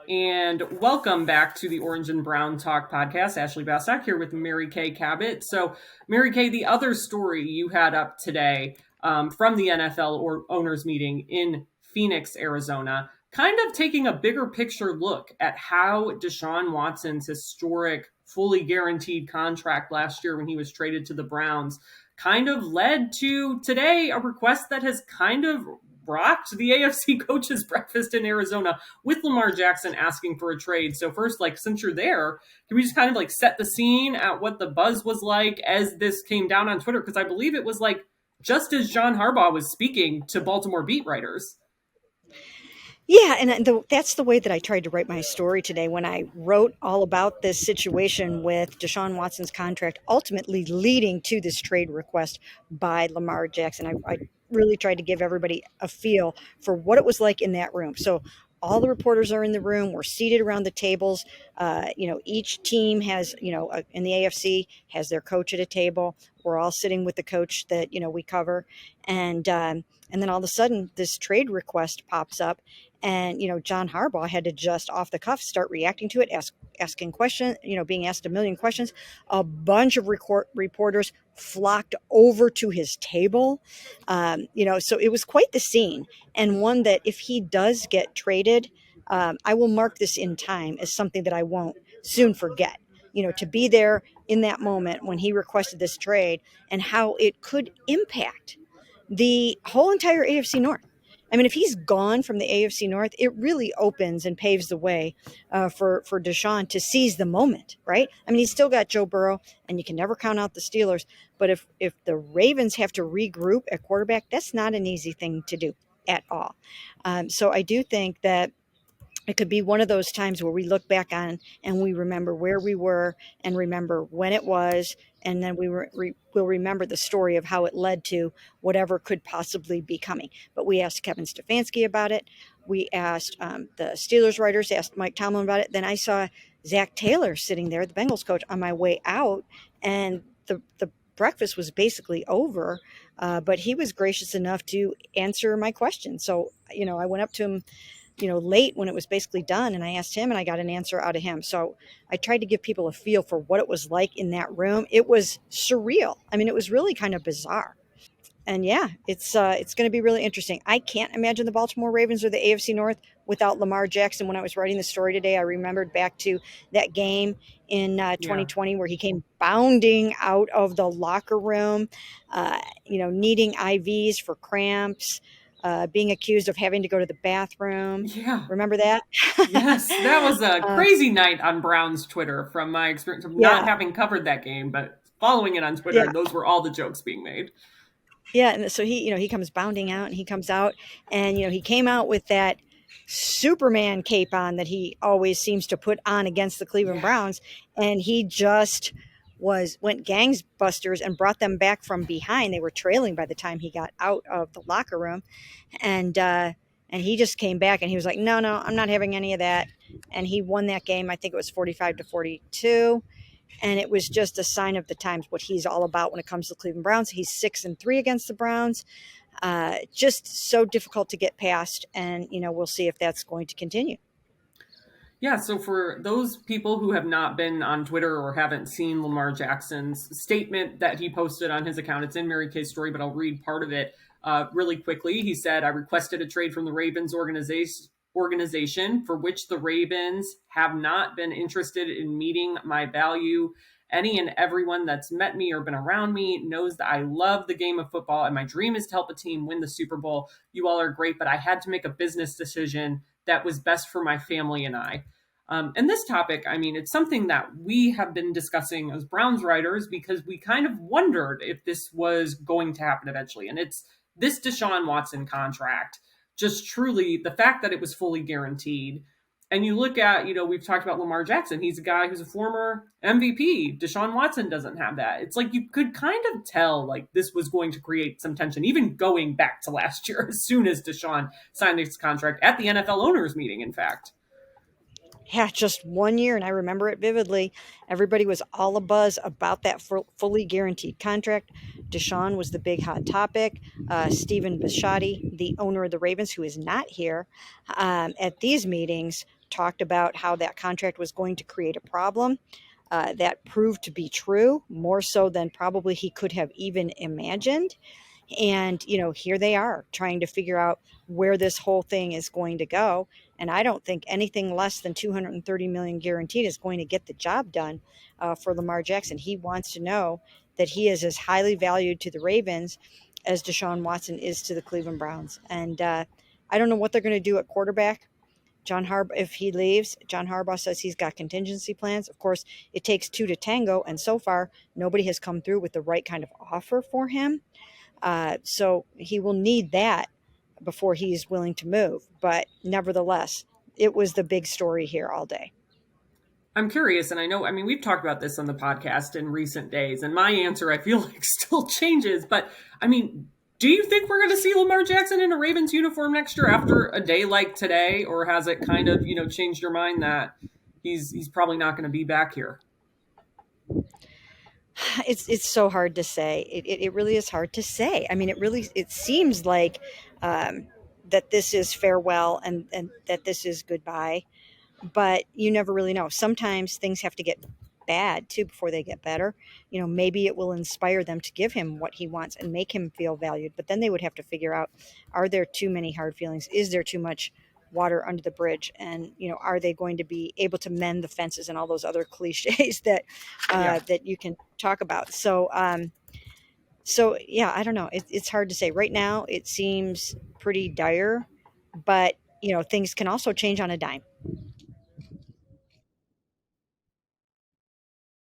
And welcome back to the Orange and Brown Talk podcast. Ashley Bastock here with Mary Kay Cabot. So, Mary Kay, the other story you had up today from the NFL owners meeting in Phoenix, Arizona, kind of taking a bigger picture look at how Deshaun Watson's historic, fully guaranteed contract last year when he was traded to the Browns kind of led to today a request that has kind of rocked the AFC coaches breakfast in Arizona with Lamar Jackson asking for a trade. So first, since you're there, can we just kind of set the scene at what the buzz was like as this came down on Twitter? Because I believe it was just as John Harbaugh was speaking to Baltimore beat writers. Yeah, and that's the way that I tried to write my story today when I wrote all about this situation with Deshaun Watson's contract ultimately leading to this trade request by Lamar Jackson. I really tried to give everybody a feel for what it was like in that room. So all the reporters are in the room. We're seated around the tables. Each team has, in the AFC has their coach at a table. We're all sitting with the coach that, we cover. And then all of a sudden this trade request pops up. And, John Harbaugh had to just off the cuff start reacting to it, asking questions, being asked a million questions. A bunch of reporters flocked over to his table. So it was quite the scene, and one that if he does get traded, I will mark this in time as something that I won't soon forget. To be there in that moment when he requested this trade and how it could impact the whole entire AFC North. I mean, if he's gone from the AFC North, it really opens and paves the way for Deshaun to seize the moment, right? I mean, he's still got Joe Burrow, and you can never count out the Steelers. But if the Ravens have to regroup at quarterback, that's not an easy thing to do at all. So I do think that it could be one of those times where we look back on and we remember where we were and remember when it was, and then we'll remember the story of how it led to whatever could possibly be coming. But we asked Kevin Stefanski about it. We asked the Steelers writers, asked Mike Tomlin about it. Then I saw Zach Taylor sitting there, the Bengals coach, on my way out, and the breakfast was basically over, but he was gracious enough to answer my question. So, I went up to him late when it was basically done, and I asked him and I got an answer out of him. So I tried to give people a feel for what it was like in that room. It was surreal. I mean, it was really kind of bizarre. And yeah, it's going to be really interesting. I can't imagine the Baltimore Ravens or the AFC North without Lamar Jackson. When I was writing the story today, I remembered back to that game in 2020 where he came bounding out of the locker room, needing IVs for cramps. Being accused of having to go to the bathroom. Yeah. Remember that? Yes, that was a crazy night on Brown's Twitter from my experience of not having covered that game, but following it on Twitter. Those were all the jokes being made. Yeah, and so he comes bounding out, and he comes out, and he came out with that Superman cape on that he always seems to put on against the Cleveland Browns, and he just went gangbusters and brought them back from behind. They were trailing by the time he got out of the locker room, and he just came back and he was like, no, I'm not having any of that. And he won that game. I think it was 45-42. And it was just a sign of the times, what he's all about when it comes to the Cleveland Browns. He's 6-3 against the Browns. Just so difficult to get past. And, we'll see if that's going to continue. Yeah, so for those people who have not been on Twitter or haven't seen Lamar Jackson's statement that he posted on his account, it's in Mary Kay's story, but I'll read part of it really quickly. He said, I requested a trade from the Ravens organization for which the Ravens have not been interested in meeting my value. Any and everyone that's met me or been around me knows that I love the game of football and my dream is to help a team win the Super Bowl. You all are great, but I had to make a business decision that was best for my family and I. And this topic, I mean, it's something that we have been discussing as Browns writers because we kind of wondered if this was going to happen eventually. And it's this Deshaun Watson contract, just truly the fact that it was fully guaranteed. And you look at, we've talked about Lamar Jackson. He's a guy who's a former MVP. Deshaun Watson doesn't have that. It's like you could kind of tell this was going to create some tension, even going back to last year, as soon as Deshaun signed his contract at the NFL owners meeting, in fact. Yeah, just 1 year, and I remember it vividly. Everybody was all abuzz about that fully guaranteed contract. Deshaun was the big hot topic. Stephen Bisciotti, the owner of the Ravens, who is not here at these meetings, talked about how that contract was going to create a problem. That proved to be true, more so than probably he could have even imagined. And, here they are trying to figure out where this whole thing is going to go. And I don't think anything less than 230 million guaranteed is going to get the job done for Lamar Jackson. He wants to know that he is as highly valued to the Ravens as Deshaun Watson is to the Cleveland Browns. And I don't know what they're going to do at quarterback. If he leaves, John Harbaugh says he's got contingency plans. Of course, it takes two to tango, and so far, nobody has come through with the right kind of offer for him. So he will need that before he's willing to move. But nevertheless, it was the big story here all day. I'm curious, and I mean, we've talked about this on the podcast in recent days, and my answer I feel like still changes. But I mean, do you think we're going to see Lamar Jackson in a Ravens uniform next year after a day like today, or has it kind of changed your mind that he's probably not going to be back here? It's so hard to say. It really is hard to say. I mean, it seems like that this is farewell and that this is goodbye, but you never really know. Sometimes things have to get bad too before they get better. Maybe it will inspire them to give him what he wants and make him feel valued. But then they would have to figure out, are there too many hard feelings? Is there too much water under the bridge? And are they going to be able to mend the fences and all those other cliches that Yeah. that you can talk about? So yeah, I don't know. It's hard to say. Right now, it seems pretty dire, but things can also change on a dime.